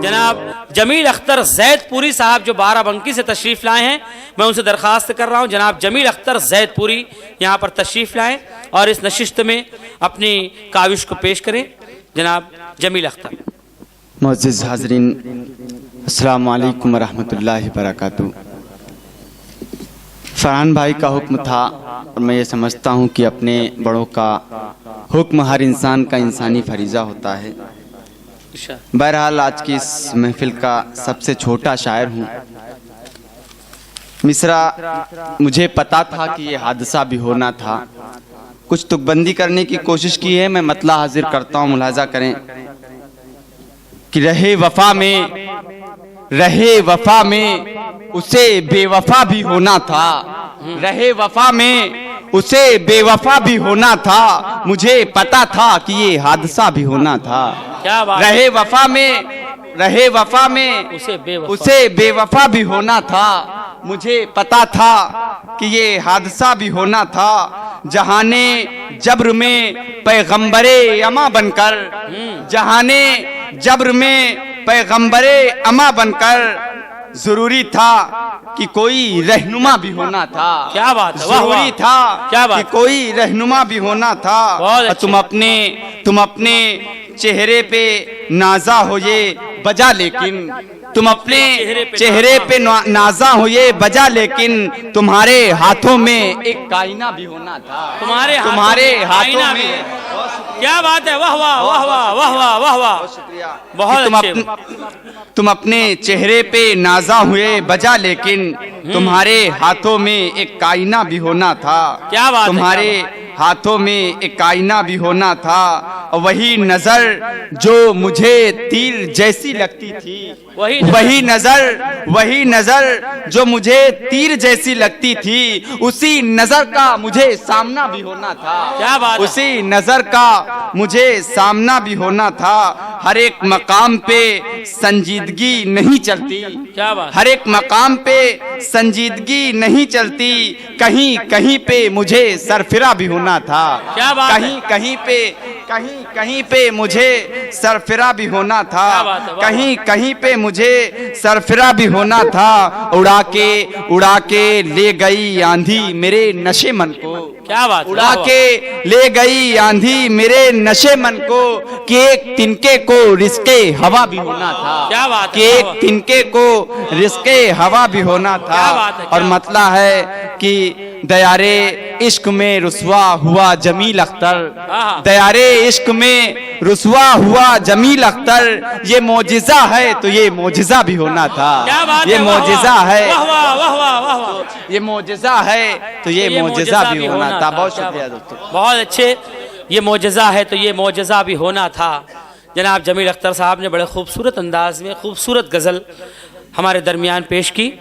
जनाब जमील अख्तर जैदपुरी साहब जो बाराबंकी से तशरीफ़ लाए हैं, मैं उनसे दरख्वास्त कर रहा हूं जनाब जमील अख्तर जैदपुरी यहां पर तशरीफ़ लाएं और इस नशिस्त में अपनी काविश को पेश करें। जनाब जमील अख्तर। मुअज़्ज़िज़ हाज़रीन, अस्सलामु अलैकुम वरहमतुल्लाहि वबरकातुहू। फरहान भाई का हुक्म था और मैं ये समझता हूँ कि अपने बड़ों का हुक्म हर इंसान का इंसानी फरीज़ा होता है। बहरहाल आज की इस महफिल का सबसे छोटा शायर हूँ। मिसरा मुझे पता था कि ये हादसा भी होना था। कुछ तुकबंदी करने की कोशिश की है, मैं मतला हाजिर करता हूँ, मुलाजा करें कि रहे वफा में उसे बेवफा भी होना था। रहे वफा में उसे बेवफा भी होना था, मुझे पता था कि ये हादसा भी होना था। क्या बात। रहे वफा में उसे बेवफा भी होना था, मुझे पता था कि ये हादसा भी होना था। जहाने जब्र में पैगंबरे अमा बनकर, जहाने जब्र में पैगंबरे अमा बनकर जरूरी था कि कोई रहनुमा भी होना था। क्या बात है, जरूरी था क्या बात कि कोई रहनुमा भी होना था। तुम अपने चेहरे पे नाजा हो ये बजा, लेकिन तुम अपने चेहरे पे नाजा हो ये बजा, लेकिन तुम्हारे हाथों में एक कायना भी होना था। तुम्हारे हाथों में। क्या बात है, वाह वाह वाह वाह वाह वाह वाह वाह, शुक्रिया। बहुत तुम अपने चेहरे पे नाजा हुए बजा, लेकिन तुम्हारे हाथों में एक कायना भी होना था। क्या बात है, तुम्हारे हाथों में एक आईना भी होना था। और वही नजर जो मुझे तीर जैसी लगती थी, वही नजर जो मुझे तीर जैसी लगती थी, उसी नजर का मुझे सामना भी होना था। क्या बात। उसी नजर का मुझे सामना भी होना था। हर एक मकाम पे संजीदगी नहीं चलती। क्या बात। हर एक मकाम पे संजीदगी नहीं चलती, कहीं कहीं पे मुझे सरफिरा भी होना था। क्या बात। कहीं पे मुझे सरफिरा भी होना था। कहीं पे मुझे सरफिरा भी होना था। उड़ा के ले गई आंधी मेरे नशे मन को। क्या बात। उड़ा के ले गई आंधी मेरे नशे मन को, कि एक तिनके को रिस्के हवा भी होना था। क्या बात। कि एक तिनके को रिस्के हवा भी होना था। और मतला है कि दयारे इश्क में रुसवा हुआ जमील अख्तर, दयारे इश्क में रुसवा हुआ जमील अख्तर, ये मोजिज़ा है तो ये मोजिज़ा भी होना था। ये मोजिज़ा है, ये मोजिज़ा है तो ये मोजिज़ा भी होना था। बहुत शुक्रिया दोस्तों, बहुत अच्छे। ये मोजिज़ा है तो ये मोजिज़ा भी होना था। जनाब जमील अख्तर साहब ने बड़े खूबसूरत अंदाज में खूबसूरत गज़ल हमारे दरमियान पेश की।